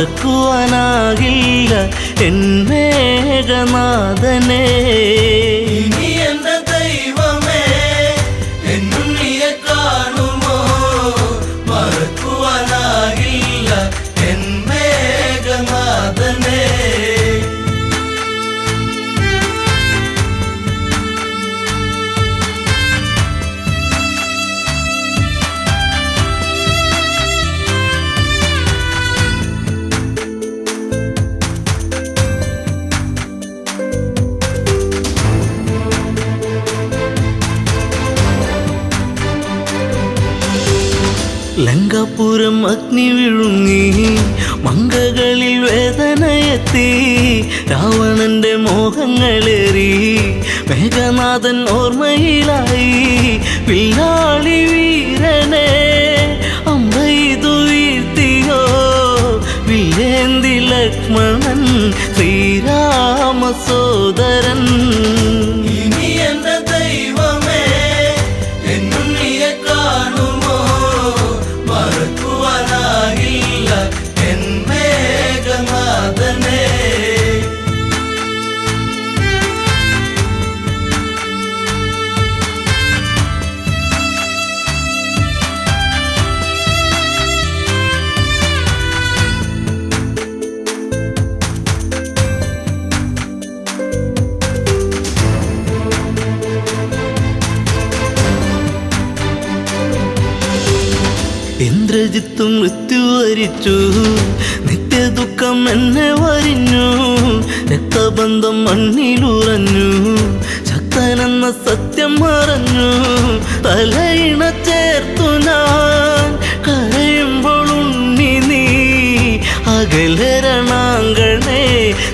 മറക്കുവാനാകില്ല N മേഘനാഥനെ. ഇനി എന്റെ ദൈവമേ എന്നുണ്ണിയെ കാണുമോ, മറക്കുവാനാകില്ല എൻ മേഘനാഥനെ. ലങ്കാപുരം അഗ്നി വിഴുങ്ങി, മങ്കകളിൽ വേദനയെത്തി, രാവണന്റെ മോഹങ്ങളേറി, മേഘനാഥൻ ഓർമ്മയിലായി. വില്ലാളി വീരനെ അമ്പെയ്തു വീഴ്ത്തിയോ, വില്ലേന്തി ലക്ഷ്മണൻ ശ്രീരാമ സോദരൻ. ഇനി എന്റെ ദൈവമേ എന്നുണ്ണിയെ കാണുമോ, മറക്കുവാനാകില്ല എൻ മേഘനാഥനെ. ഇന്ദ്രജിത്ത് മൃത്യു വരിച്ചു, നിത്യദുഃഖം എന്നെ വരിഞ്ഞു, രക്തബന്ധം മണ്ണിലുറഞ്ഞു, ശക്തനെന്ന സത്യം മറഞ്ഞു. തലയിണ ചേർത്തു ഞാൻ കരയുമ്പോൾ ഉണ്ണി നീ അകലെ രണാങ്കണേ,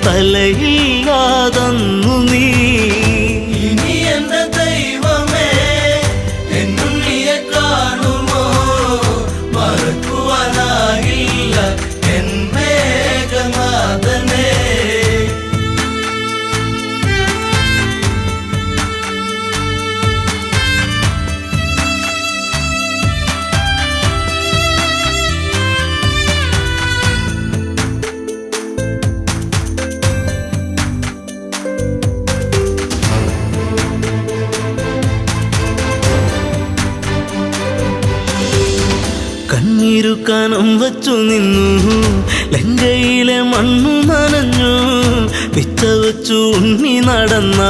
തലയില്ലാതന്നു നീ. ഇനി എന്റെ ദൈവമേ എന്നുണ്ണിയെ കാണുമോ, മറക്കുവാനാകില്ല എൻ മേഘനാഥനെ. കണ്ണീരു കനം വച്ചു നിന്നു, ലങ്കയിലെ മണ്ണു നനഞ്ഞു, പിച്ച വച്ചു ഉണ്ണി നടന്ന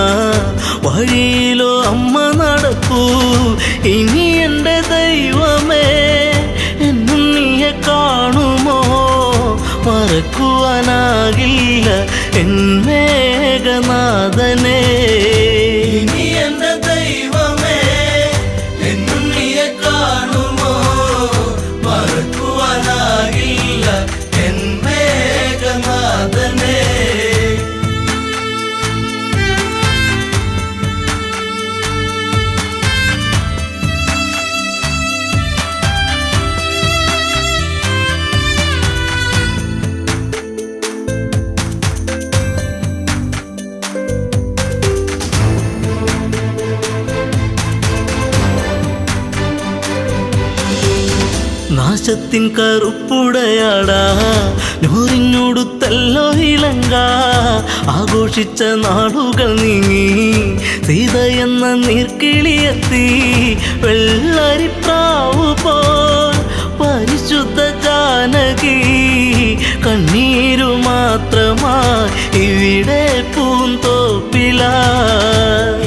വഴിയിലോ അമ്മ നടപ്പൂ. ഇനി എൻ്റെ ദൈവമേ എന്നുണ്ണിയെ കാണുമോ, മറക്കുവാനാകില്ല എൻ മേഘനാഥനെ. ഇനി എന്റെ ദൈവമേ എന്നുണ്ണിയെ കാണുമോ, മറക്കുവാനാകില്ല എൻ മേഘനാഥനെ. നാശത്തിൻ കറുപ്പുടയാടാ നൂറിനോടുത്തല്ലോ ഇലങ്ക, ആഘോഷിച്ച നാളുകൾ നീങ്ങി, സീത എന്ന നീർക്കിളിയെത്തി, വെള്ളരിപ്രാവു പോൽ പരിശുദ്ധ ജാനകി, കണ്ണീരു മാത്രമായി ഇവിടെ പൂന്തോപ്പില.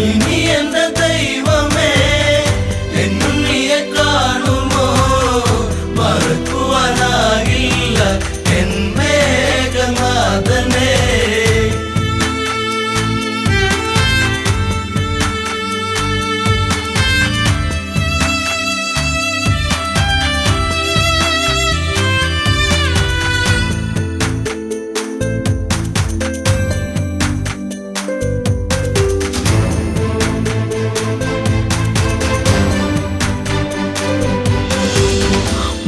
ഇനി എന്റെ ദൈവമേ എന്നുണ്ണിയെ കാണുമോ, മറക്കുവാനാകില്ല എൻ മേഘനാഥനെ.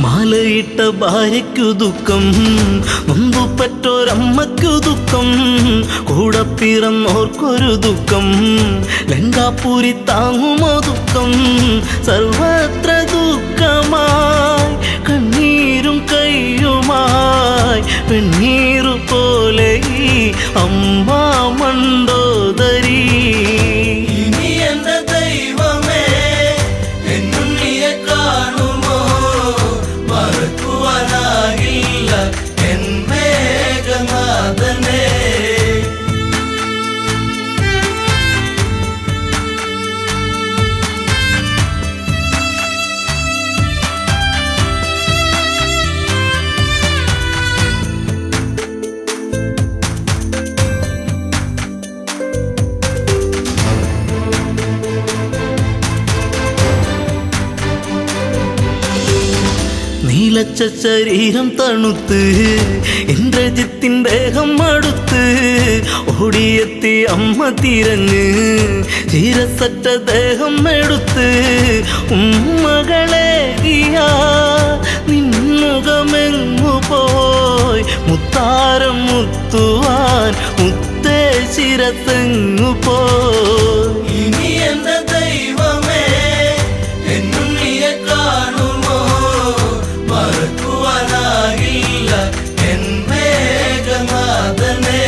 മാലയിട്ട ഭാര്യയ്ക്കു ദുഃഖം, നൊന്തുപറ്റോരമ്മയ്ക്കു ദുഃഖം, കൂടെ പിറന്നോർക്കൊരു ദുഃഖം, ലങ്കാപുരി താങ്ങുമോ ദുഃഖം. സർവത്ര ദുഃഖമായി കണ്ണീരും കയ്യുമായി വെണ്ണീറു പോലെ ഈ അമ്മ മണ്ടോദരി. ഇനി എന്റെ ദൈവമേ എന്നുണ്ണിയെ കാണുമോ മറക്കുവാനാകില്ല എൻ മേഘനാഥനെ. നീലച്ച ശരീരം തണുത്ത് ഇന്ദ്രജിത്തിൻ ദേഹം അടുത്ത് ഓടിയെത്തി അമ്മ തിരഞ്ഞ് ചീരസറ്റ ദേഹം എടുത്ത് ഉമ്മകളെ നിന്നുകമെങ്ങു പോയി മുത്താരം മുത്തുവാൻ മുത്തേ ശിരത്തെങ്ങു പോയി. ഇനി എന്റെ ദൈവമേ എന്നുണ്ണിയെ കാണുമോ മറക്കുവാനാകില്ല എൻ മേഘനാഥനെ.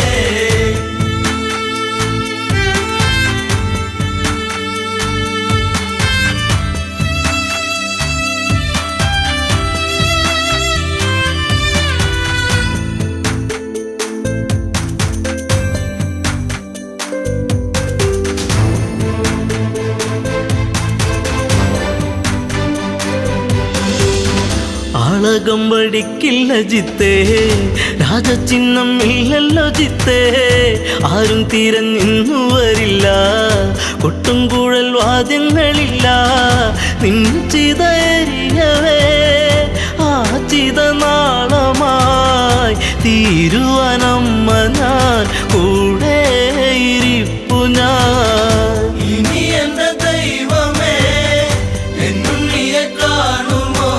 ആളകം വടിക്കില്ല ജിത്തേ, രാജചിഹ്നം ഇല്ലല്ലോ ജിത്തേ, ആരും തിരഞ്ഞിന്നു വരില്ല, കൊട്ടും കുഴൽ വാദ്യങ്ങളില്ല, നിൻ ചിതയരിയവേ ആ ചിതനാളമായി തീരുവനമ്മ ഞാൻ കൂടെ ഇരിപ്പു ഞാൻ. ഇനി എന്റെ ദൈവമേ എന്നുണ്ണിയെ കാണുമോ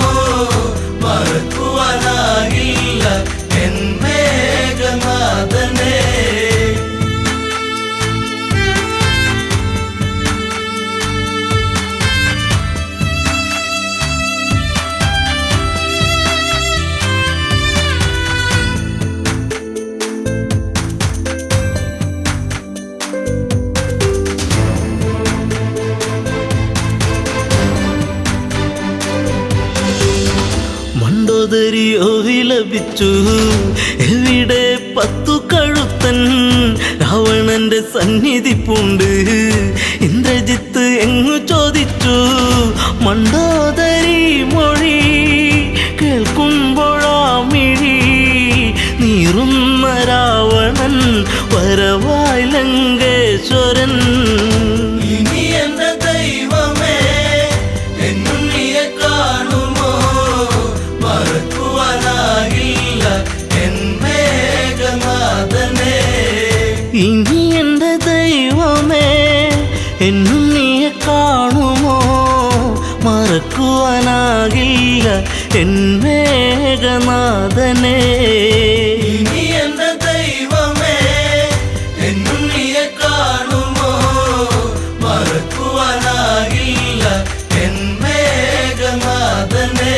മറക്കുവാനാകില്ല എൻ മേഘനാഥനെ. മണ്ടോദരിയോ വിലപിച്ചു, എവിടെ 10 കഴുത്തൻ രാവണന്റെ സന്നിധി പൂണ്ട്. ഇന്ദ്രജിത്ത് എങ്ങു ചോദിച്ചു, മണ്ടോദരി മൊഴി കേൾക്കുമ്പോഴാ മിഴി നീറുന്ന രാവണൻ വരവായി ലങ്കേശ്വരൻ. ഇനി എന്റെ ദൈവമേ എന്നുണ്ണിയെ കാണുമോ മറക്കുവാനാകില്ല എൻ മേഘനാഥനെ. ഇനി എൻ്റെ ദൈവമേ എന്നുണ്ണിയെ കാണുമോ മറക്കുവാനാകില്ല എൻ മേഘനാഥനെ. ഇനി എന്റെ ദൈവമേ എന്നുണ്ണിയെ കാണുമോ മറക്കുവാനാകില്ല എൻ മേഘനാഥനെ.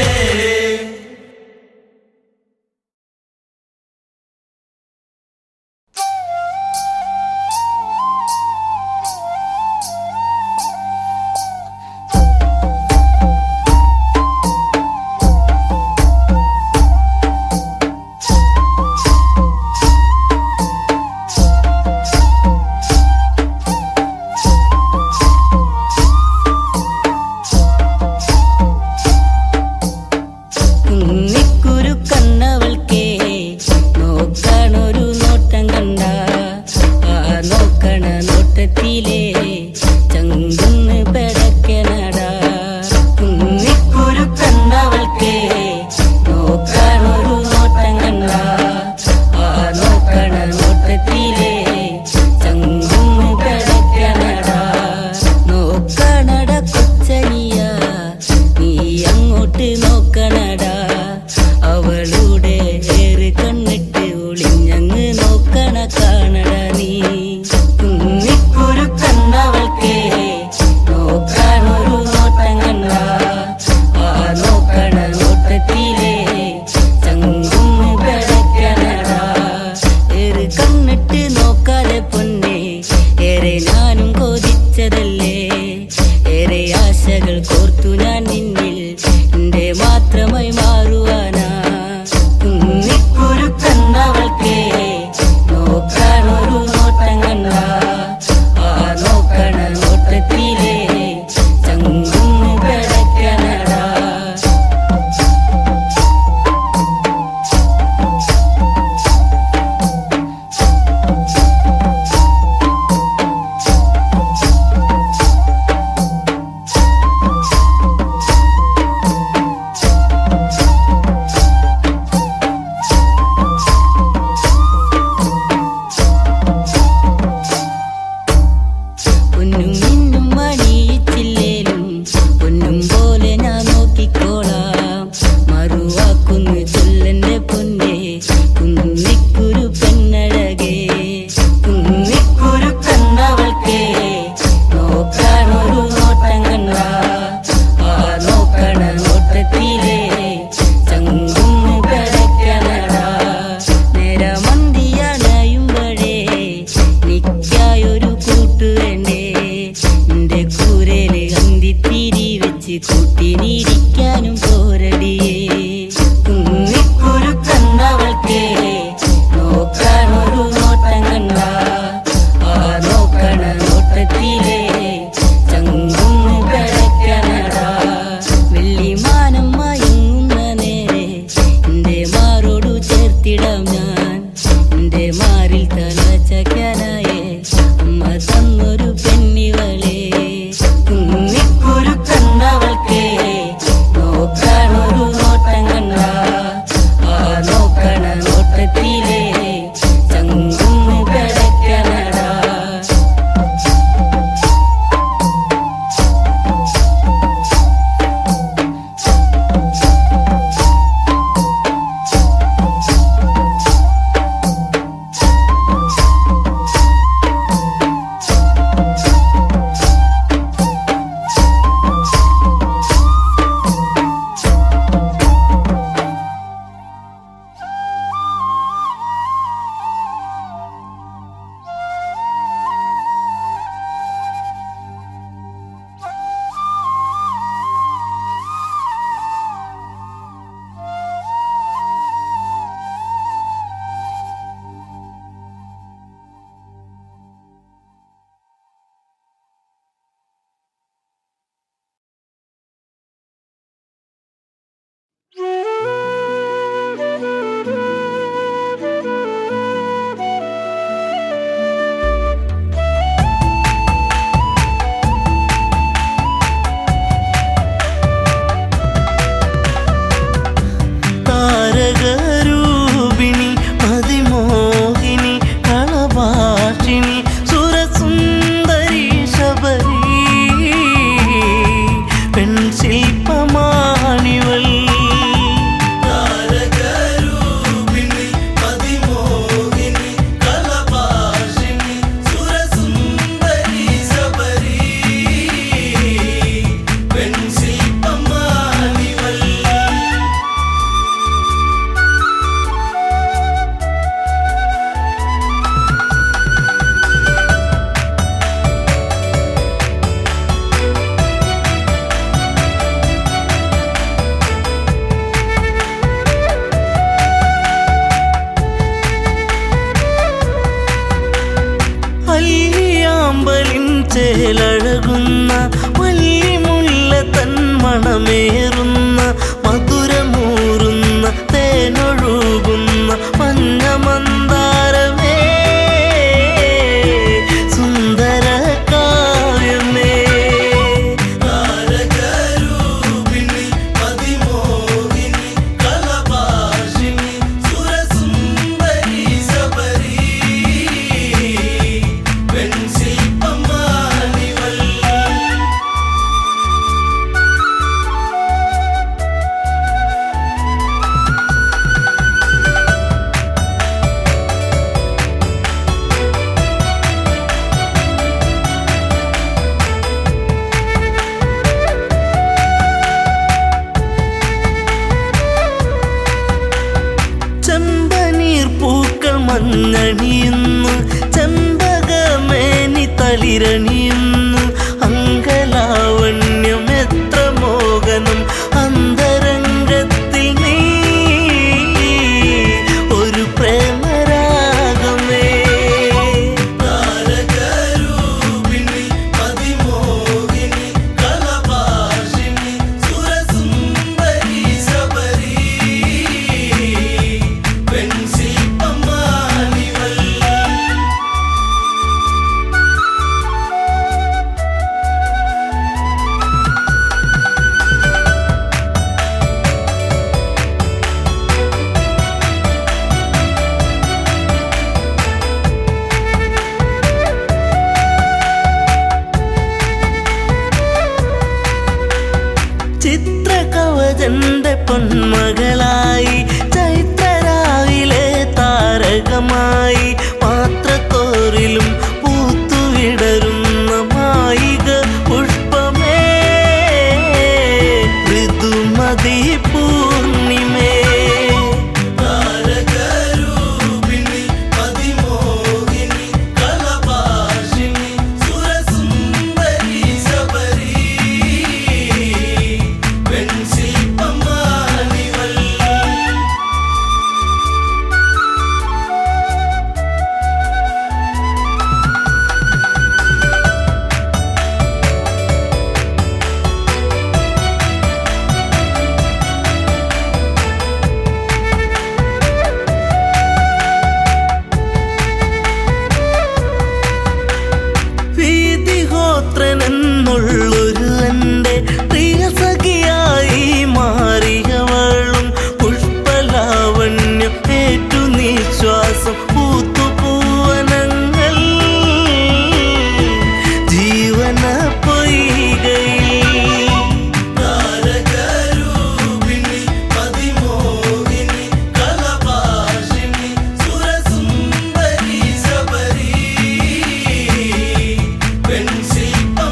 ചേലഴകുന്ന വള്ളിമുല്ല തൻ മണമേറുന്ന മധുരമൂറുന്ന തേനൊഴുകുന്ന മഞ്ഞ മന്ദാരമേ സുന്ദര കാവ്യമേ താരകരൂപിണി മതിമോഹിനി കലഭാഷിണി സുരസുന്ദരി ശബരി പെൺശില്പമാണിവൾ ചെമ്പനീർ പൂക്കൾ മഞ്ഞണിയുന്നു ചെമ്പകമേനി തളിരണിയുന്നു അങ്കലാവണ്യം എത്ര മോഹനം അന്തരംഗത്തിൽ നീ ഒരു പ്രേമരാഗമേ താരകരൂപിണി മതിമോഹിനി കലഭാഷിണി സുരസുന്ദരി ശബരി പെൺശില്പമാണിവൾ ചിത്രകവചന്റെ പൊന്മകളായി ചൈത്രരാവിലെ താരകമായി പാത്രത്തോറിലും പൂത്തുവിടരുന്ന മായിക പുഷ്പമേ ഋതുമതി പൂർണിമേ താരകരൂപിണി മതിമോഹിനി കലഭാഷിണി സുരസുന്ദരി ശബരി പെൺശില്പമാണിവൾ വീതിഹോത്രനെന്നുള്ളൊരു എൻ്റെ പ്രിയ സഖിയായി മാറിയവളും പുഷ്പലാവണ്യം ഏറ്റു നിശ്വാസം പൂത്തുപൂവനങ്ങൾ ജീവന പൊയ്കയിൽ താരകരൂപിണി മതിമോഹിനി കലഭാഷിണി സുരസുന്ദരി ശബരി പെൺശില്പമാണിവൾ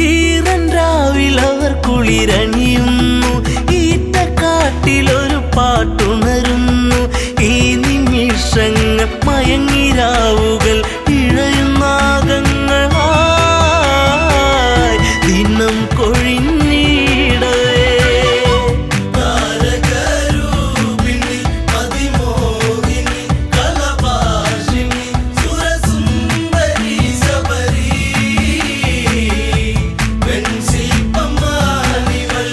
ഈറൻ രാവിലവർ കുളിരണിയുന്നു ഈറ്റക്കാട്ടിലൊരു പാട്ടുണരുന്നു ഈ നിമിഷങ്ങൾ മയങ്ങിരാവുകൾ ഇഴയുന്നാഗങ്ങളായി ദിനം കൊഴിഞ്ഞിടവേ താരകരൂപിണി മതിമോഹിനി കലഭാഷിണി സുരസുന്ദരി ശബരി പെൺശില്പമാണിവൾ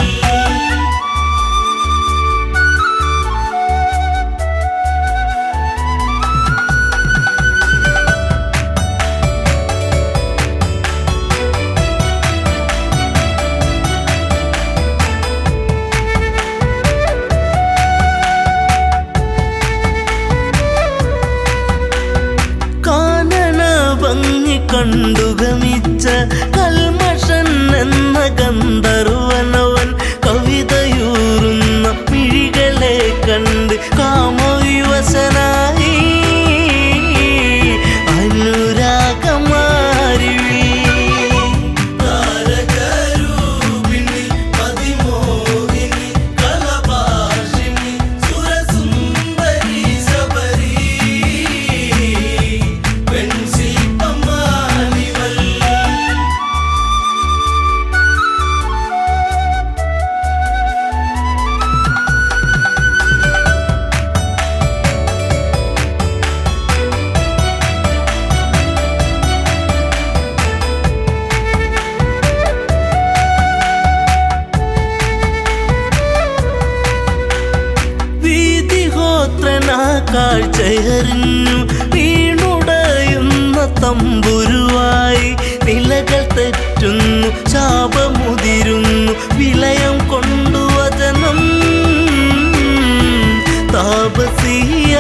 കാഴ്ചയറിഞ്ഞു വീണുടയുന്ന തമ്പുരുവായി നിലകൾ തെറ്റുന്നു ശാപമുതിരുന്നു വിലയം കൊണ്ടു വചനം താപസിയാകുന്നീ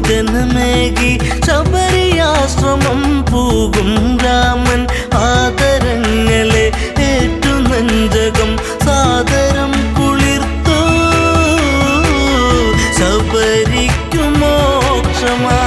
ജനമേകി ശബരിയാശ്രമം പോകും രാമൻ ആദരങ്ങളെ ഏറ്റുനെഞ്ചകം സാദരം കുളിർത്തു ശബരിക്കു മോക്ഷമാ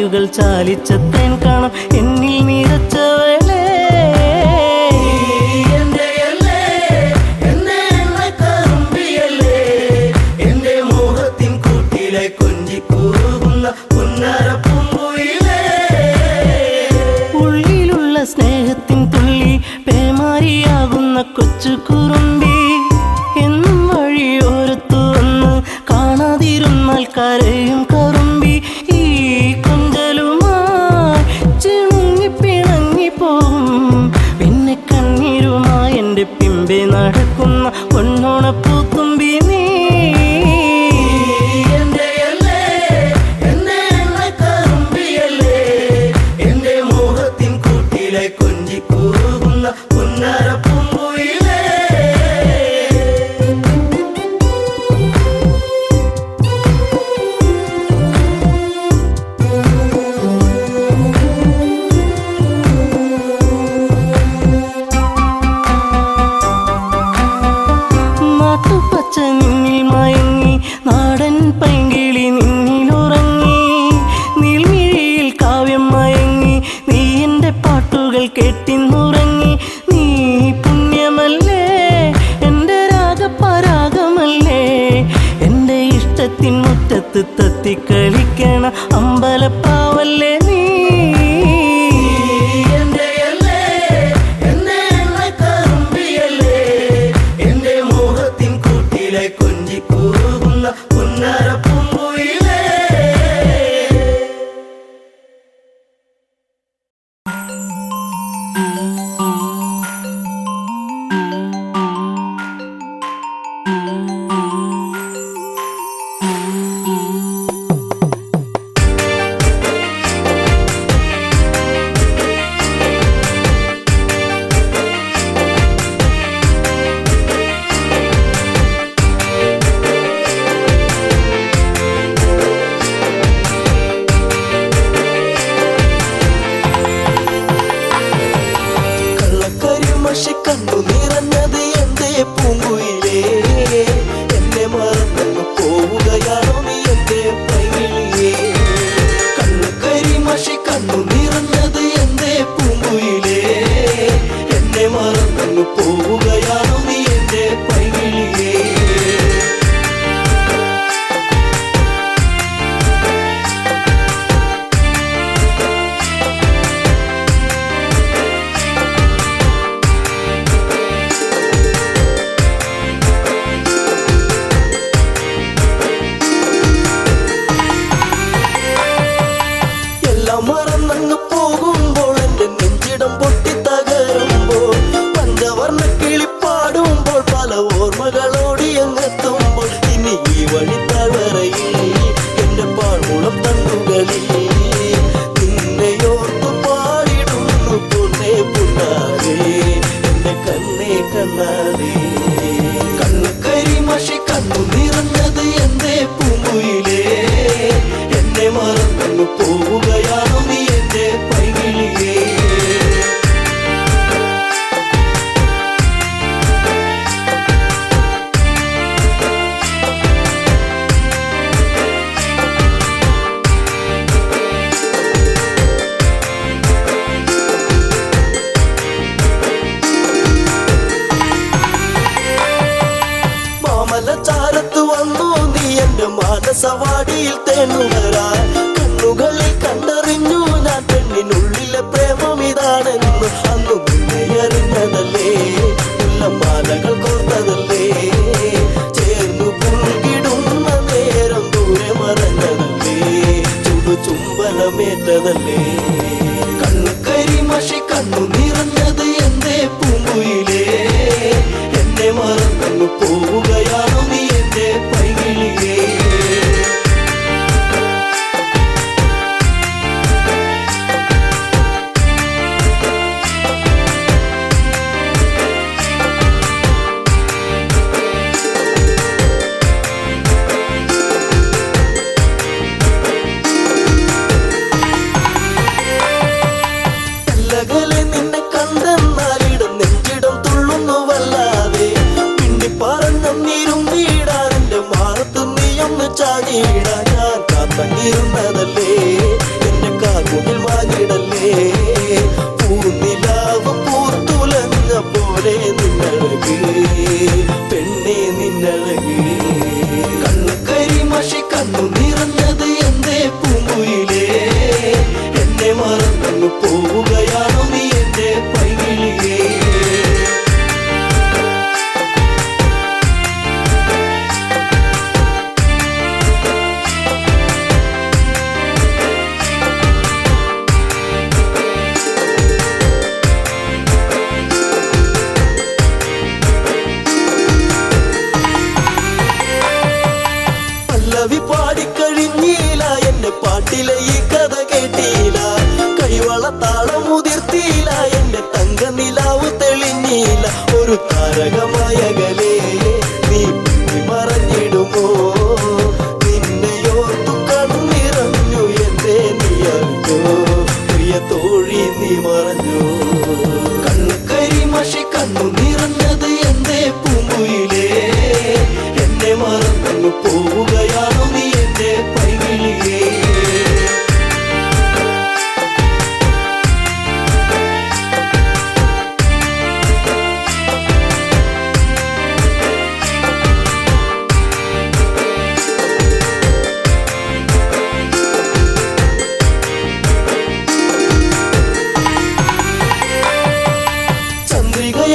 വാക്കുകൾ ചാലിച്ച തേൻ കാണാം എന്നിൽ നിറച്ചവളെ. ഉള്ളിലുള്ള സ്നേഹത്തിൻ തുള്ളി പേമാരിയാകുന്ന കൊച്ചു കുറുമ്പി എന്നും വഴിയോരത്തു വന്ന് കാണാതിരുന്നാൽ കരയും കറുമ്പി. ഈ കൊഞ്ചലുമായി ചിണുങ്ങി പിണങ്ങി പോവും പിന്നെ കണ്ണീരുമായി എൻ്റെ പിമ്പെ നടക്കുന്ന പൊന്നോണപ്പൂത്തുമ്പി നീ. നാട്ടുപച്ച നിന്നിൽ മയങ്ങി നാടൻ പൈങ്കിളി നിന്നിലുറങ്ങി. നീൽമിഴിയിൽ കാവ്യം മയങ്ങി നീ എൻ്റെ പാട്ടുകൾ കേട്ടിന്നുറങ്ങി. നീ പുണ്യമല്ലേ എൻ്റെ രാഗപരാഗമല്ലേ എൻ്റെ ഇഷ്ടത്തിൻ മുറ്റത്ത് തത്തിക്കളിക്കണ അമ്പലപ്പാവല്ലേ നീ. കണ്ണു നിറഞ്ഞത് എന്റെ പൂങ്കുയിലേ, എന്നെ മറന്നു പോവുകയാണോ നീ എന്റെ പൈകിളിയേ. കണ്ണു കരിമഷി കണ്ണു നിറഞ്ഞത് എന്റെ പൂങ്കുയിലേ, എന്നെ മറന്നു പോവുകയാണോ നീ എന്റെ പൈകിളിയേ. മറന്നങ്ങ് പോകുമ്പോൾ എന്റെ നെഞ്ചിടം പൊട്ടി തകരുമ്പോൾ പഞ്ചവർണ്ണ കിളിപ്പാടുമ്പോൾ പല ഓർമ്മകളോടി അങ്ങെത്തുമ്പോൾ ഇനി ഈ വഴി തവറയിൽ എന്റെ പാഴ്മുളം തന്നുകളിൽ നിന്നെയോർത്തു പാടിടുന്നു പൊന്നേ പുണ്ണാരേ എന്റെ കണ്ണേ കണ്ണാരേ. കണ്ണു കരിമഷി കണ്ണു നിറഞ്ഞത് എന്റെ പൂങ്കുയിലേ, എന്നെ മറന്നു പോവുകയാണോ നീ എന്റെ പൈകിളിയേ. മാമലച്ചാരത്ത് വന്നു നീ എന്റെ മാനസവാടിയിൽ തേനുകരാൻ. കണ്ണുകളിൽ കണ്ടറിഞ്ഞു ഞാൻ പെണ്ണിനുള്ളിലെ പ്രേമം ഇതാണെന്ന്. അന്നു നിന്നെ അറിഞ്ഞതല്ലേ, മുല്ലമാലകൾ കോർത്തതല്ലേ, ചേർന്നു പുൽകിടുന്ന നേരം ദൂരെ മറഞ്ഞതല്ലേ, ചുടു ചുംബനമേറ്റതല്ലേ. കണ്ണു കരിമഷി കണ്ണു നിറഞ്ഞത് എന്റെ പൂങ്കുയിലേ, എന്നെ മറന്നു പോവുകയാണോ നീ എന്റെ പൈകിളിയേ. നിന്നെ കണ്ടെന്നാലിടം നെഞ്ചിടം തുള്ളുന്നു വല്ലാതെ. പിണ്ടി പറഞ്ഞിരും നീടാൻ എന്റെ മാറത്ത് നീയൊന്ന് ചാടിയിടാൻ ഞാൻ കാത്തങ്ങിരുന്നതല്ലേ. എന്റെ മാർമുകിൽ മാഞ്ഞിടല്ലേ പൂനിലാവ് പൂത്തുലഞ്ഞ പോലെ നിന്നഴക് പെണ്ണെ നിന്നഴക് കണ്ണു കരിമഷി കണ്ണു നിറഞ്ഞത് എന്തേ പൂങ്കുയിലേ എന്നെ മറന്നു പോവുകയാണോ നീ എന്റെ പൈകിളിയേ പാടിക്കഴിഞ്ഞില്ല എന്റെ പാട്ടിലെ ഈ കഥ കേട്ടില്ല കൈവള താളമുതിർത്തില്ല എന്റെ തങ്ക നിലാവ് തെളിഞ്ഞില്ല ഒരു താരകമായകലേ നീ മറഞ്ഞിടുമോ നിന്നെയോർത്തു കണ്ണിറഞ്ഞു എന്തേ നീ അറിഞ്ഞോ പ്രിയ തോഴി നീ മറഞ്ഞു കണ്ണു കരിമഷി കണ്ണു നിറഞ്ഞത് എന്തേ പൂങ്കുയിലേ എന്നെ മറന്നു പോവുകയാണോ നീ എന്റെ പൈകിളിയേ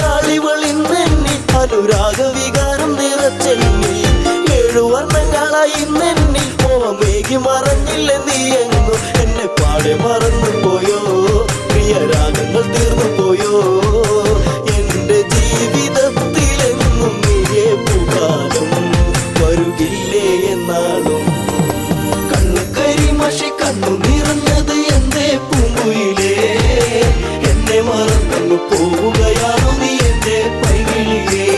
ചന്ദ്രികയാളിവളിന്നെന്നിൽ അനുരാഗവികാരം നിറച്ചെന്നിൽ 7 വർണ്ണങ്ങളായി ഇന്നെന്നിൽ മോഹമേകി മറഞ്ഞില്ല നീ എങ്ങോ എന്നെ പാടെ മറന്നു പോയോ പ്രിയ രാഗങ്ങൾ തീർന്നു പോയോ എന്റെ ജീവിതത്തിലെങ്ങും നീയേ പൂക്കാലം വരുകില്ലേ എന്നാളും കണ്ണു കരിമഷി കണ്ണു നിറഞ്ഞത് എന്തേ പൂങ്കുയിലേ എന്നെ മറന്നു പോവുകയാണോ നീ എന്റെ പൈകിളിയേ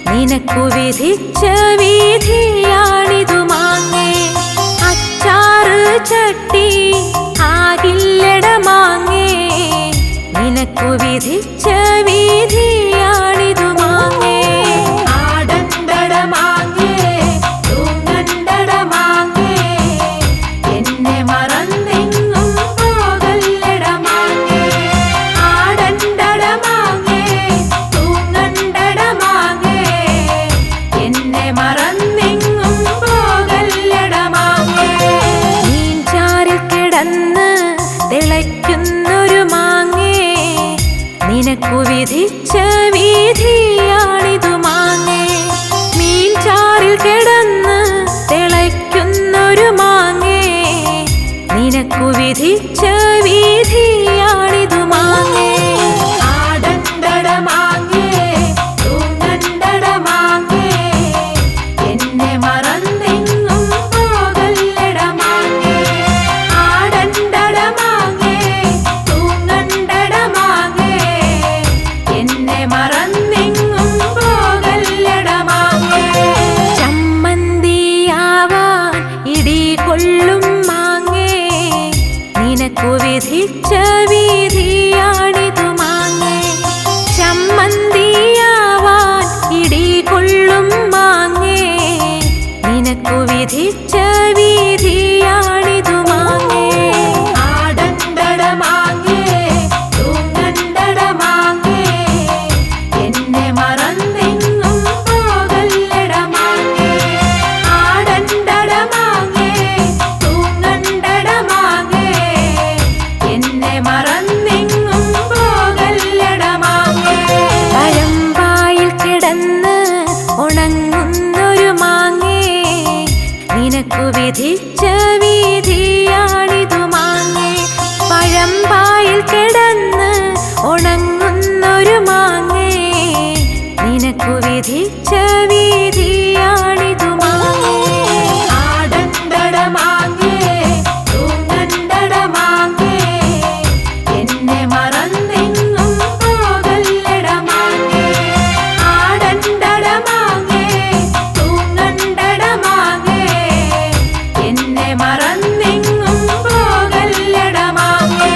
നിനക്കു വിധിച്ച വിധിയാണിതു മാങ്ങേ. അച്ചാറ് ചട്ടി ആകില്ലട മാങ്ങേ, നിനക്കു വിധിച്ച വിധിയാണിതു മാങ്ങേ. ആടണ്ടട മാങ്ങേ, തൂങ്ങണ്ടട മാങ്ങേ, എന്നെ മറന്നെങ്ങും വിധിച്ച വീതിയാണിതു മാങ്ങേ മീൻചാറിൽ കിടന്ന് തിളയ്ക്കുന്നൊരു മാങ്ങേ നിനക്കു വിധിച്ച വീതിയാണിതു മാങ്ങേ ആടണ്ടട മാങ്ങേ തൂങ്ങണ്ടട മാങ്ങേ എന്നെ മറന്നെങ്ങും പോകല്ലട മാങ്ങേ ആടണ്ടട മാങ്ങേ തൂങ്ങണ്ടട മാങ്ങേ എന്നെ മറന്നെങ്ങും പോകല്ലട മാങ്ങേ ചമ്മന്തിയാവാൻ ഇടി കൊള്ളും മാങ്ങേ നിനക്കു വിധിച്ച വീതിയാണിതു മാങ്ങേ ചമ്മന്തിയാവാൻ ഇടി കൊള്ളും മാങ്ങേ നിനക്കു വിധിച്ച വീതിയാണിതു മാങ്ങേ ആടണ്ടട മാങ്ങേ തൂങ്ങണ്ടട മാങ്ങേ എന്നെ മറന്നെങ്ങും പോകല്ലട മാങ്ങേ ആടണ്ടട മാങ്ങേ തൂങ്ങണ്ടട മാങ്ങേ എന്നെ മറന്നെങ്ങും പോകല്ലട മാങ്ങേ പഴമ്പായിൽ കിടന്ന് ഉണങ്ങുന്നൊരു മാങ്ങേ നിനക്കു വിധിച്ച വീതിയാണിതു മാങ്ങേ പഴമ്പായിൽ കിടന്ന് ഉണങ്ങുന്നൊരു മാങ്ങേ നിനക്കു വിധിച്ച വീതിയാണിതു മാങ്ങേ ആടണ്ടട മാങ്ങേ തൂങ്ങണ്ടട മാങ്ങേ എന്നെ മറന്നെങ്ങും പോകല്ലട മാങ്ങേ ആടണ്ടട മാങ്ങേ തൂങ്ങണ്ടട മാങ്ങേ എന്നെ മറന്നെങ്ങും പോകല്ലട മാങ്ങേ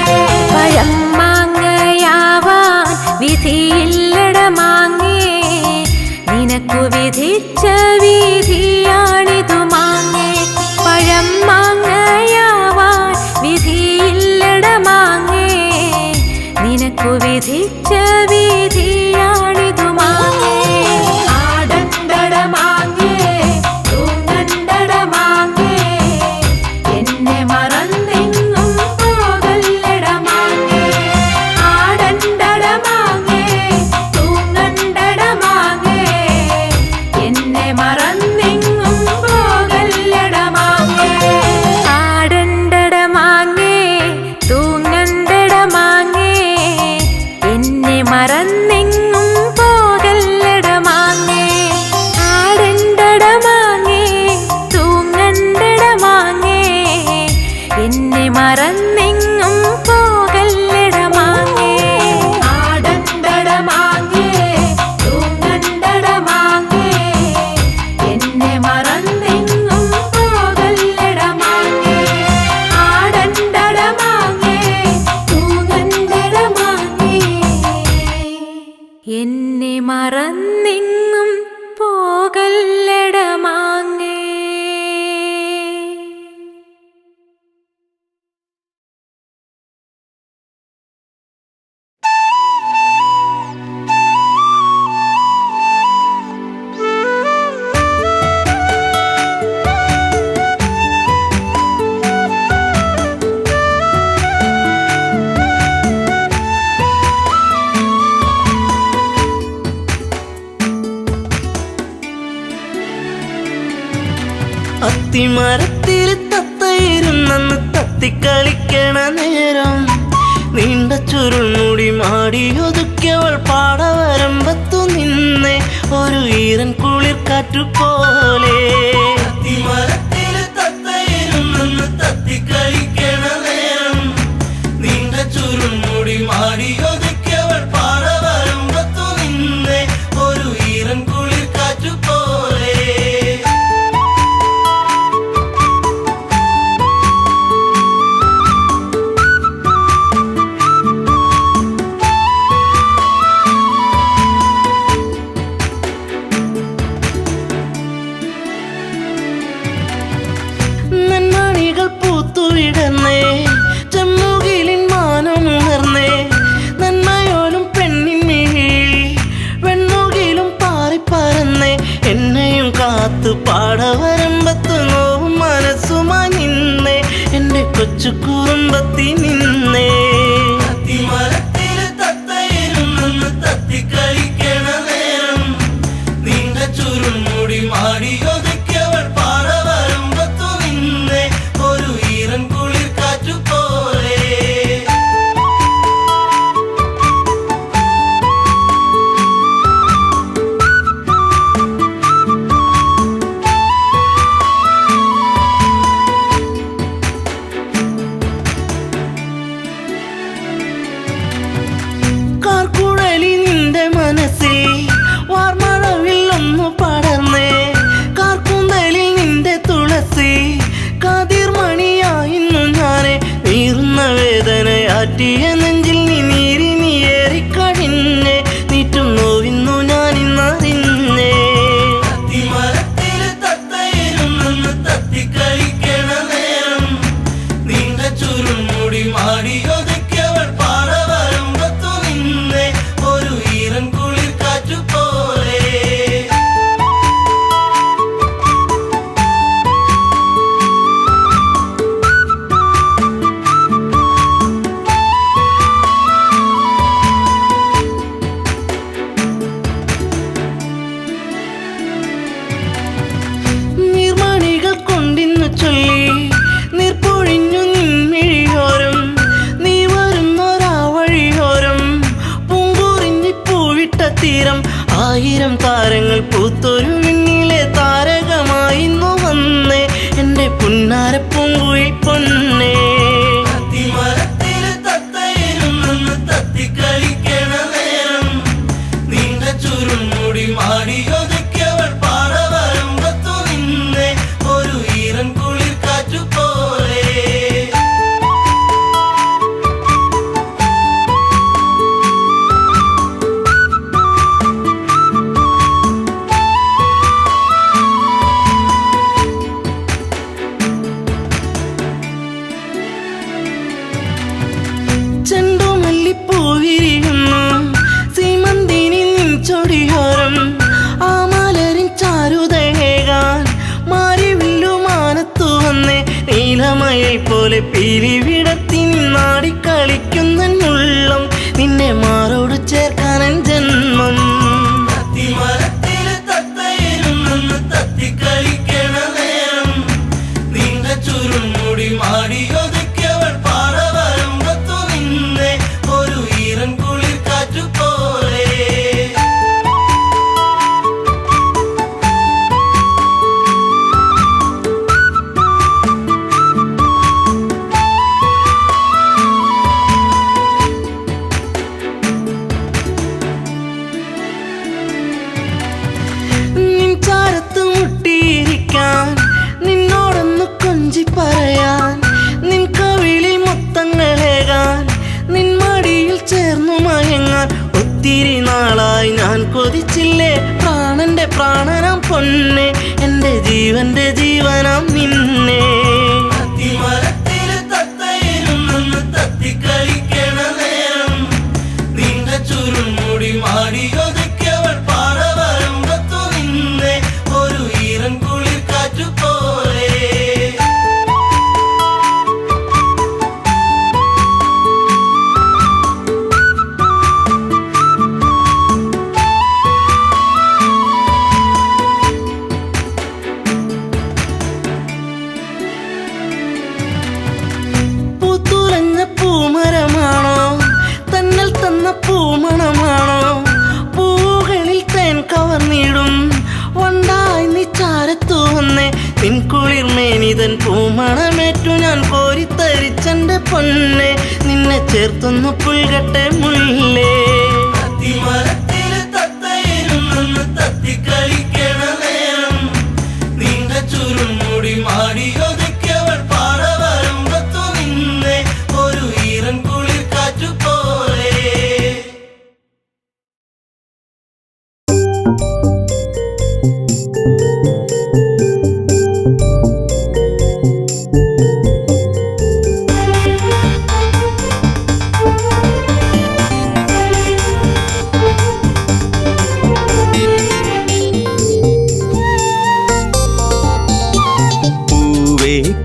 പഴം മാങ്ങയാവാൻ വിധിയില്ലട മാങ്ങേ നിനക്കു വിധിച്ച വീതിയാണിതു മാങ്ങേ പഴം മാങ്ങയാവാൻ വിധിയില്ലട മാങ്ങേ നിനക്കു വിധിച്ച വീതിയാണിതു മാങ്ങേ ആടണ്ടട മാങ്ങേ തൂങ്ങണ്ടട മാങ്ങേ എന്നെ മറന്നെങ്ങും പോകല്ലട മാങ്ങേ ആടണ്ടട മാങ്ങേ തൂങ്ങണ്ടട മാങ്ങേ എന്നെ മറന്നെങ്ങും പോകല്ലട മാങ്ങേ ആടണ്ടട മാങ്ങേ തൂങ്ങണ്ടട മാങ്ങേ എന്നെ മറന്നെങ്ങും പോകല്ലട മാങ്ങേ ആടണ്ടട മാങ്ങേ തൂങ്ങണ്ടട മാങ്ങേ എന്നെ മറന്നെങ്ങും പോകല്ലട മാങ്ങേ ആടണ്ടട മാങ്ങേ തൂങ്ങണ്ടട മാങ്ങേ എന്നെ മറന്നെങ്ങും പോകല്ലട മാങ്ങേ ആടണ്ടട മാങ്ങേ തൂങ്ങണ്ടട മാങ്ങേ എന്നെ മറന്നെങ്ങും പോകല്ലട മാങ്ങേ അത്തിമരത്തിൽ തത്തയിരുന്നെന്ന് തത്തിക്കളിക്കണ നേരം നീണ്ട ചുരുൾമുടി മാടിയൊതുക്കിയവൾ പാടവരമ്പത്തു നിന്നെ ഒരു ഈറൻ കുളിർ കാറ്റുപോലെ അത്തിമരത്തിൽ തത്തയിരുന്നെന്ന് തത്തിക്കളിക്കണ നേരം നീണ്ട ചുരുൾമുടി മാടിയൊതുക്കിയവൾ പാടവരമ്പത്തു നിന്നെ ഒരു ഈറൻ കുളിർ കാറ്റുപോലെ നന്മണികൾ പൂത്തുവിടന്നേ ചെമ്മുകിലിൻ മാനമുണർന്നേ നന്മയോലും പെണ്ണിന്മേൽ വെണ്ണുകിലും പാറിപ്പറന്നേ എന്നെയും കാത്തു പാടവരമ്പത്തു നോവും മനസ്സുമായി നിന്നേ എന്റെ കൊച്ചു കുറുമ്പത്തി നിന്നേ. മനസ്സി കാതിർമണിയായിരുന്നു ഞാനെ നീറുന്ന വേദനയാറ്റിയ നെഞ്ചിൽ നീ നീരിനി ഏറിക്കഴിഞ്ഞേ നീറ്റും നോവിന്നു ഞാൻ ഇന്നറിഞ്ഞേ മരത്തില് തത്തയിരുന്നെന്ന് തത്തിക്കളിക്കണ നേരം നീണ്ട ചുരുൾമുടി മാടിയൊതുക്കിയവൾ പാടവരമ്പത്തു നിന്നെ ഒരു ഈറൻ കുളിർ കാറ്റുപോലെ നീർമണികൾ കൊണ്ടിന്നു ചൊല്ലി നീർപ്പൊഴിഞ്ഞു നിൻമിഴിയോരം നീ വരുന്നൊരാ വഴിയോരം പൂങ്കുറിഞ്ഞി പൂവിട്ട തീരം ആയിരം താരങ്ങൾ പൂത്തൊരു വിണ്ണിലെ താരകമായിന്നു വന്നേ എൻ്റെ പുന്നാര പൂങ്കുയിൽ പൊന്നേ മരത്തില് തത്തയിരുന്നെന്ന് തത്തിക്കളിക്കണ നേരം നീണ്ട ചുരുൾമുടി മാടിയൊതുക്കിയവൾ പാടവരമ്പത്തു നിന്നെ ഒരു ഈറൻ കുളിർ കാറ്റുപോലെ ചെണ്ടുമല്ലിപ്പൂവിരിയുന്നു സീമന്തിനി നിൻ ചൊടിയോരം ആ മലരിൻ ചാരുതയേകാൻ മാരിവില്ലു മാനത്തു വന്നേ നീലമയിൽ പോലെ പീലി വിടത്തി നിന്നാടിക്കളിക്കുന്നുള്ളം നിന്നെ മാറോട് ചേർക്കാനൻ ജന്മം മരത്തില് തത്തയിരുന്നെന്ന് തത്തിക്കളിക്കണ നേരം നീണ്ട ചുരുൾമുടി മാടിയൊതുക്കിയവൾ പാടവരമ്പത്തു നിന്നെ ഒരു ഈറൻ കുളിർ കാറ്റുപോലെ നിൻ ചാരത്ത് മുട്ടിയിരിക്കാൻ നിന്നോടൊന്ന് കൊഞ്ചി പറയാൻ നിൻ കവിളിൽ മൊത്തങ്ങളേകാൻ നിൻ മടിയിൽ ചേർന്നു മയങ്ങാൻ ഒത്തിരി നാളായി ഞാൻ കൊതിച്ചില്ലേ പ്രാണന്റെ പ്രാണനാം പൊന്നെ എൻ്റെ ജീവന്റെ ജീവനാം നിന്നെ മരത്തില് തത്തയിരുന്നെന്ന് തത്തിക്കളിക്കണ നേരം നീണ്ട ചുരുൾമുടി മാടിയൊതുക്കിയവൾ പാടവരമ്പത്തു നിന്നെ ഒരു ഈറൻ കുളിർ കാറ്റുപോലെ പൂത്തുലഞ്ഞ പൂമരമാണോ തന്നൽ തന്ന പൂമണമാണോ പൂകളിൽ തേൻ കവർന്നിടും വണ്ടായി നീ ചാരത്തു വന്നേ നിൻ കുളിർമേനിതൻ പൂമണമേറ്റു ഞാൻ കോരിത്തരിച്ചെന്റെ പൊന്നെ നിന്നെ ചേർത്തൊന്നു പുൽകട്ടെ മുല്ലേ മരത്തില് തത്തയിരുന്നെന്ന് തത്തിക്കളിക്കണ നേരം നീണ്ട ചുരുൾമുടി മാടിയൊതുക്കിയവൾ പാടവരമ്പത്തു നിന്നെ ഒരു ഈറൻ കുളിർ കാറ്റുപോലെ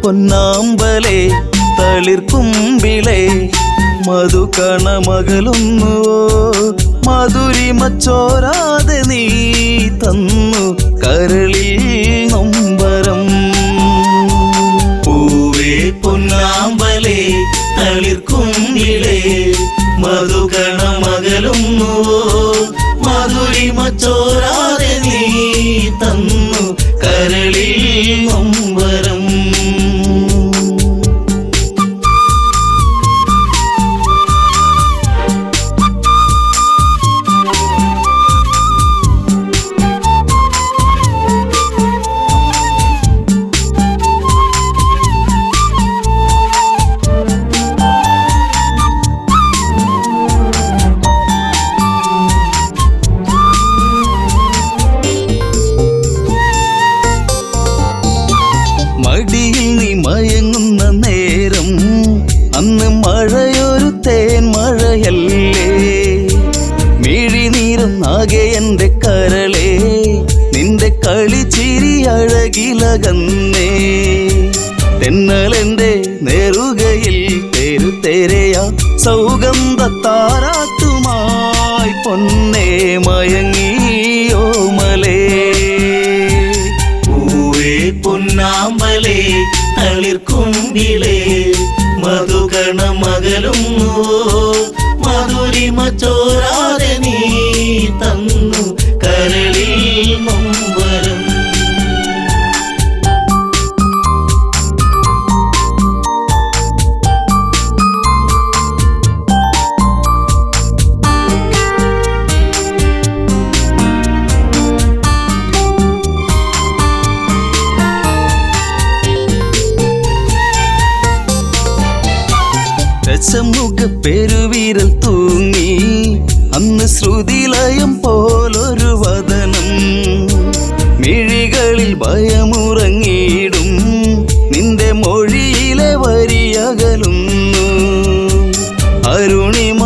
പൊന്നാമ്പലേ തളിർക്കുമ്പിളേ മധുകണമകലുന്നുവോ മധുരിമച്ചോരാതെ നീ തന്നു കരളിൽ നൊമ്പരം പൂവേ പൊന്നാമ്പലേ തളിർക്കുമ്പിളേ മധുകണമകലുന്നുവോ മധുരിമച്ചോരാതെ നീ തന്നു കരളിൽ നൊമ്പരം മടിയിൽ നീ മയങ്ങുന്ന നേരം അന്ന് മഴയൊരു തേൻ മഴയല്ലേ. മിഴിനീരൊന്നാകെ എൻ്റെ കരളേ, നിന്റെ കളിച്ചിരി അഴകിലകന്നേ. തെന്നലെന്റെ നേറുകയിൽ തെരുതെരയാ സൗഗന്ധ താരാട്ടുമായി പൊന്നേ മയങ്ങിയോ മലേ. പൂവേ പൊന്നാമ്പലേ തളിർക്കുമ്പിളേ മധുകണ മകലും മധുരിമ ചോരാതെ നീ തന്നു കരളിൽ നൊമ്പരം. ദശമുഖ പെരുവിരൽ തൂങ്ങി അന്ന് ശ്രുതിലയം പോലൊരു വദനം. മിഴികളിൽ ഭയമുറങ്ങിയിടും നിന്റെ മൊഴിയിലെ വരിയകലുന്നു. അരുണിമ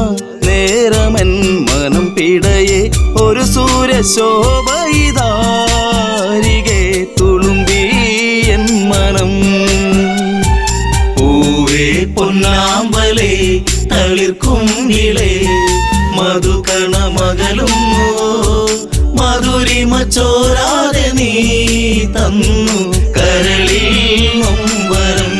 നേരമൻ മനം പിടയെ ഒരു സൂര്യശോഭയിതാരികെ തുളുമ്പി എൻ മനം. പൂവേ പൊന്നാമ്പലേ തളിർക്കുമ്പിളേ മധുകണ മകലും മധുരിമ ചോരാതെ നീ തന്നു കരളിൽ നൊമ്പരം.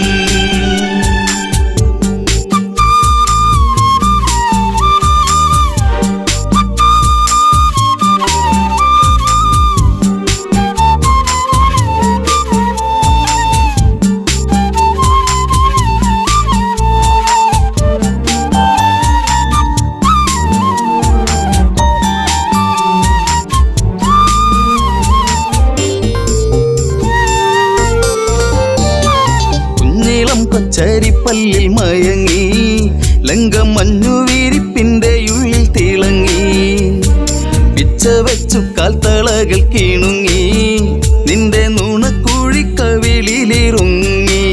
കൊച്ചരിപ്പല്ലിൽ മയങ്ങി ലങ്കമഞ്ഞുവിരിപ്പിന്റെ ഉള്ളിൽ തിളങ്ങി. പിച്ച വെച്ചു കാൽത്തളകൾ കിണുങ്ങി നിന്റെ നുണക്കുഴിക്കവിളിലിറുങ്ങി.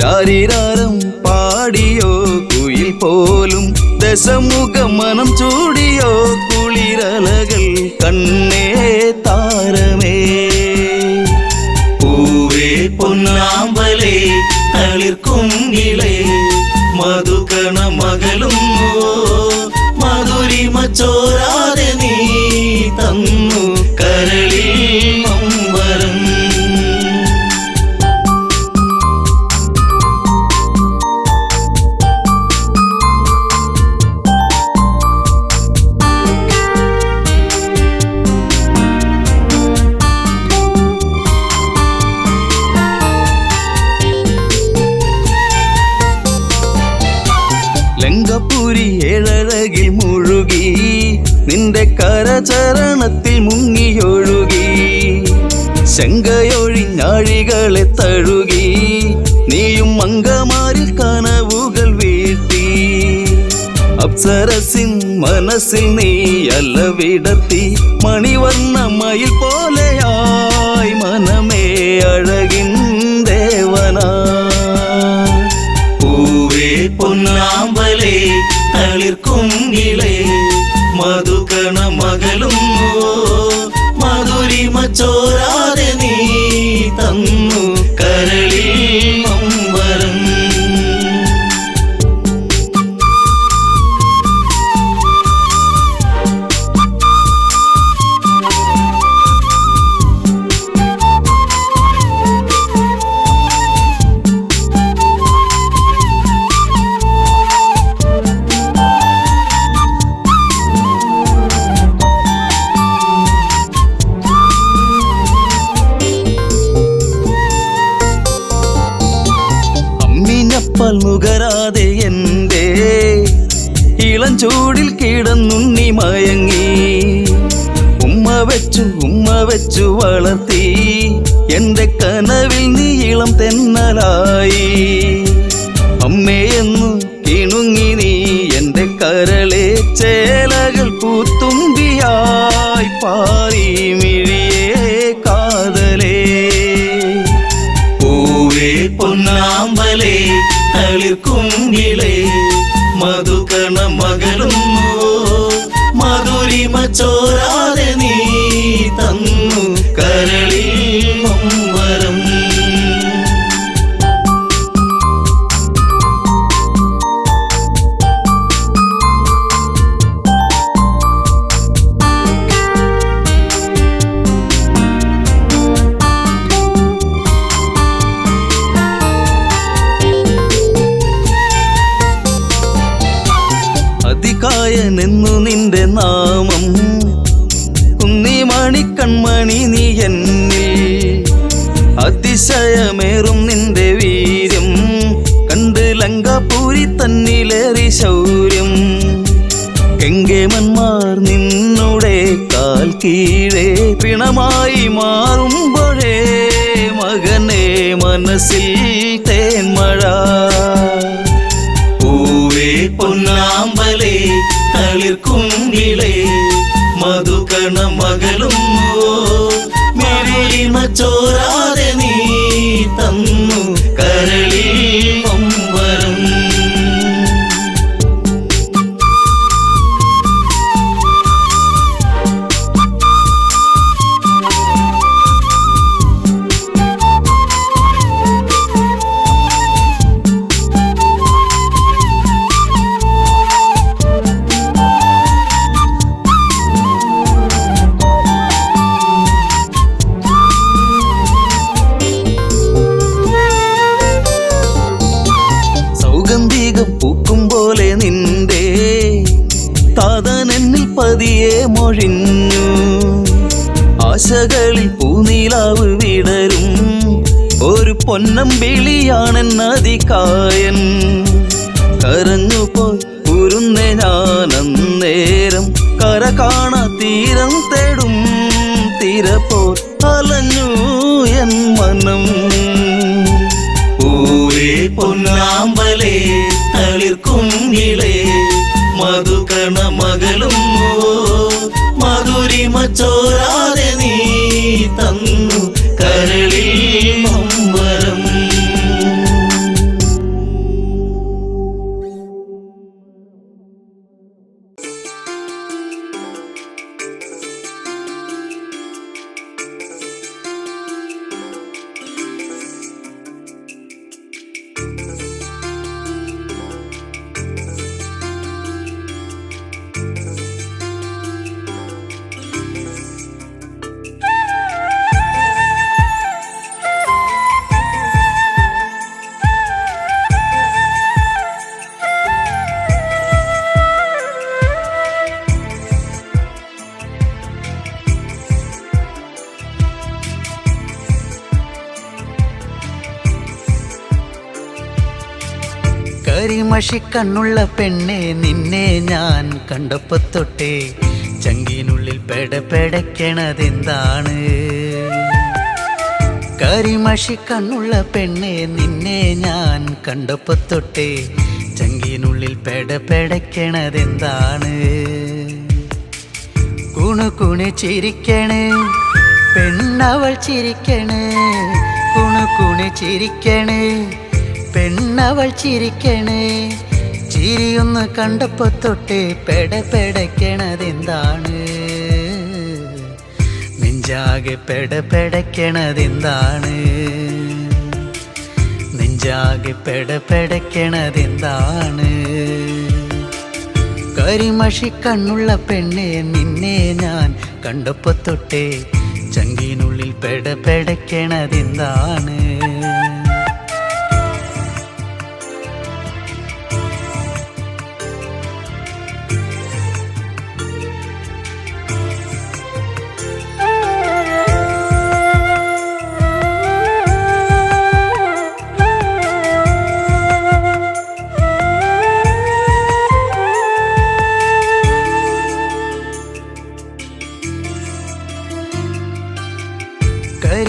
രാരിരാരം പാടിയോ കുയിൽ പോലും ദശമുഖ മനം ചൂടിയോ കുളിരലകൾ കണ്ണേ താരമേ. പൂവേ പൊന്നാമ്പലേ തളിർക്കുമ്പിളേ മധുകണ മകലും മധുരിമ ചോരാതെ നീ തന്നു കരളിൽ നൊമ്പരം. ലങ്കപുരി ഏഴഴകിൽ മുഴുകി നിന്റെ കരചരണത്തിൽ മുങ്ങിയൊഴുകി. ശങ്കയൊഴിഞ്ഞാഴികളെ തഴുകി നീയും അങ്കമാരിൽ കനവുകൾ വീഴ്ത്തി. അപ്സരസിൻ മനസ്സിൽ നീ അല്ല വിടർത്തി മണിവർണ്ണ മയിൽ പോലെയായി മനമേ അഴകിൻ ദേവനാ. പൂവേ പൊന്നാമ്പലേ തളിർക്കുമ്പിളേ മധുകണ മകലും മധുരിമ ചോരാതെ നീ തന്നു കരളിൽ നൊമ്പരം. നുകരാതെ എൻ്റെ ഇളം ചൂടിൽ കിടന്നുണ്ണി മയങ്ങി. ഉമ്മ വെച്ചു വളർത്തി എൻ്റെ കനവിൽ നീ ഇളം തെന്നലായി. അമ്മയെന്നു കിണുങ്ങി നീ എൻ്റെ കരളെ ചേലകൾ പൂത്തുമ്പിയായി പാറി മിഴിയേ കാതലേ. പൊന്നാമ്പലേ തളിർക്കുങ്കിളേ മധുകണ മകളുന്നു മധുരിമ ചോരാതെ നീ തന്നു കരളിൽ നൊമ്പരം. അതികായനെന്നു നിന്റെ നാമം കുന്നിമണി കൺമണി നീ എന്നിൽ അതിശയമേറും നിന്റെ വീര്യം കണ്ട് ലങ്കാപൂരി തന്നിലേറി ശൗര്യം. കെങ്കേമന്മാർ നിന്നുടെ കാൽ കീഴേ പിണമായി മാറുമ്പോഴേ മകനെ മനസ്സിൽ തേന്മഴ. പൂവേ പൊന്നാമ്പലേ തളിർക്കുങ്കിളേ മധുകണ മകളുന്നു മധുരിമ ചോരാതെ നീ തന്നു കരളിൽ നൊമ്പരം. സൗഗന്ധികം പൂക്കും പോലെ നിന്റെ താതനെന്നിൽ പതിയെ മൊഴിഞ്ഞു. ആശകളിൽ പൂനീലാവ് വിടരും ഒരു പൊന്നമ്പിളിയാണെന്നതികായൻ. കരഞ്ഞുപോയി ഉരുന്നേ ഞാനന്നേരം കര കാണാ തീരം തേടും തിരപ്പോ അലഞ്ഞു എൻ മനം. പൂവേ പൊന്നാമ്പലേ തളിർക്കുങ്കിളേ മധുകണ മകളുന്നു മധുരിമ ചോരാതെ നീ തന്നു കരളിൽ നൊമ്പരം. കരിമഷിക്കണ്ണുള്ള പെണ്ണെ നിന്നെ ഞാൻ കണ്ടപ്പോ തൊട്ടേ ചങ്കിനുള്ളിൽ പെടപ്പെടക്കണതെന്താണ്? കരിമഷിക്കണ്ണുള്ള പെണ്ണെ നിന്നെ ഞാൻ കണ്ടപ്പോ തൊട്ടേ ചങ്കിനുള്ളിൽ പെടപ്പെടക്കണതെന്താണ്? കുണുകുണു ചിരിക്കണേ പെണ്ണവൾ ചിരിക്കണേ, കുണുകുണു ചിരിക്കണേ പെണ്ണവൾ ചിരിക്കണേ. ചിരിയൊന്ന് കണ്ടപ്പോ തൊട്ടേ പെടപ്പെടക്കണതെന്താണ്? നെഞ്ചാകെ പെടപ്പെടക്കണതെന്താണ്? നെഞ്ചാകെ പെടപ്പെടക്കണതെന്താണ്? കരിമഷിക്കണ്ണുള്ള പെണ്ണെ നിന്നെ ഞാൻ കണ്ടപ്പോ തൊട്ടേ ചങ്കിനുള്ളിൽ പെടപ്പെടക്കണതെന്താണ്?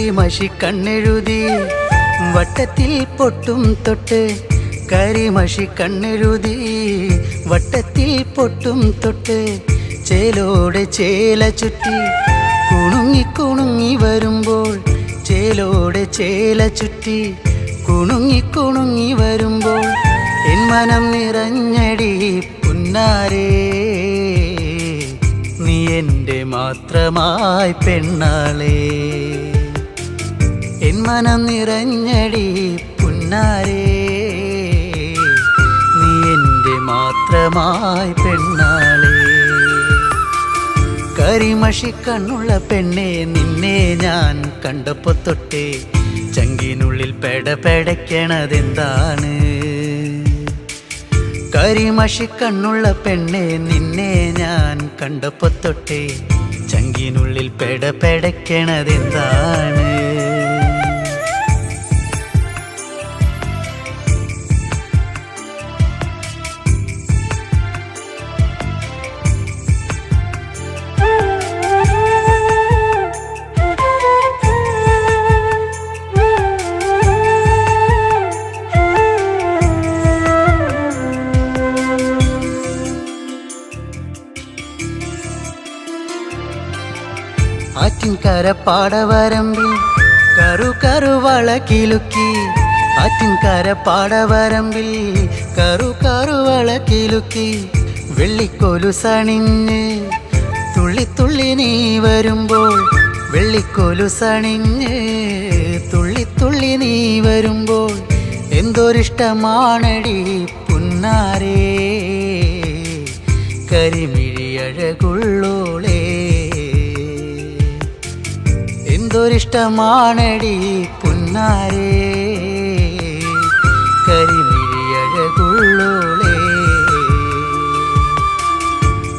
കരിമഷിക്കണ്ണെഴുതി വട്ടത്തിൽ പൊട്ടും തൊട്ട്, കരിമഷിക്കണ്ണെഴുതി വട്ടത്തിൽ പൊട്ടും തൊട്ട്, ചേലോടെ ചേല ചുറ്റി കുണുങ്ങി കുണുങ്ങി വരുമ്പോൾ, ചേലോടെ ചേല ചുറ്റി കുണുങ്ങി കുണുങ്ങി വരുമ്പോൾ എൻ മനം നിറഞ്ഞടി പുന്നാരേ നീ എൻ്റെ മാത്രമായി പെണ്ണാളേ എൻ മനം നിറഞ്ഞടി പുന്നാരേ നീ എൻ്റെ മാത്രമായി പെണ്ണാളേ കരിമഷി കണ്ണുള്ള പെണ്ണെ നിന്നെ ഞാൻ കണ്ടപ്പോ തൊട്ടേ ചങ്കിനുള്ളിൽ പെടപെടയ്ക്കണതെന്താണ് കരിമഷി കണ്ണുള്ള പെണ്ണെ നിന്നെ ഞാൻ കണ്ടപ്പോ തൊട്ടേ ചങ്കിനുള്ളിൽ പെടപെടയ്ക്കണതെന്താണ് ആറ്റിൻകര പാടവരമ്പിൽ കറുകറുവള കിലുക്കി ആറ്റിൻകര പാടവരമ്പിൽ കറുകറുവള കിലുക്കി വെള്ളിക്കൊലുസണിഞ്ഞ് തുള്ളി തുള്ളി നീ വരുമ്പോൾ വെള്ളിക്കൊലുസണിഞ്ഞ് തുള്ളി തുള്ളി നീ വരുമ്പോൾ എന്തൊരിഷ്ടമാണടി പുന്നാരേ കരിമിഴിയഴകുള്ളോളേ എന്തൊരിഷ്ടമാണടി പുന്നാരേ കരിമിഴിയഴകുള്ളോളേ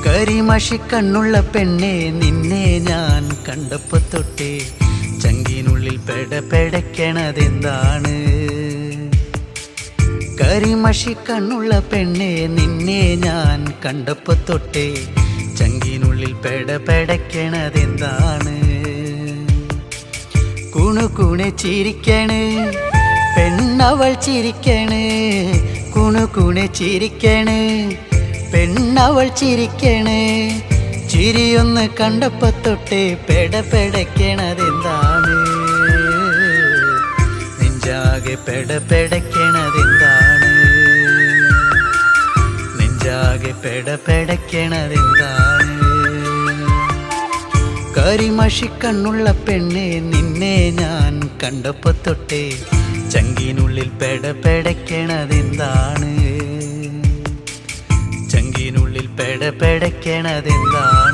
കരിമഷി കണ്ണുള്ള പെണ്ണെ നിന്നെ ഞാൻ കണ്ടപ്പോ തൊട്ടേ ചങ്കിനുള്ളിൽ പെടപെടയ്ക്കണതെന്താണ് കരിമഷി കണ്ണുള്ള പെണ്ണെ നിന്നെ ഞാൻ കണ്ടപ്പോ തൊട്ടേ ചങ്കിനുള്ളിൽ പെടപെടയ്ക്കണതെന്താണ് കുണുകുണെ ചിരിക്കണ് പെണ്ണവൾ ചിരിക്കണ് കുണുകുണെ ചിരിക്കണ് പെണ്ണവൾ ചിരിക്കണ് ചിരിയൊന്ന് കണ്ടപ്പോ തൊട്ടേ പെടപെടയ്ക്കണതെന്താണ് നെഞ്ചാകെ പെടപെടയ്ക്കണതെന്താണ് നെഞ്ചാകെ പെടപെടയ്ക്കണതെന്താണ് കരിമഷി കണ്ണുള്ള പെണ്ണെ നിന്നെ ഞാൻ കണ്ടപ്പോ തൊട്ടേ ചങ്കിനുള്ളിൽ പെടപെടയ്ക്കണതെന്താണ് ചങ്കിനുള്ളിൽ പെടപെടയ്ക്കണതെന്താണ്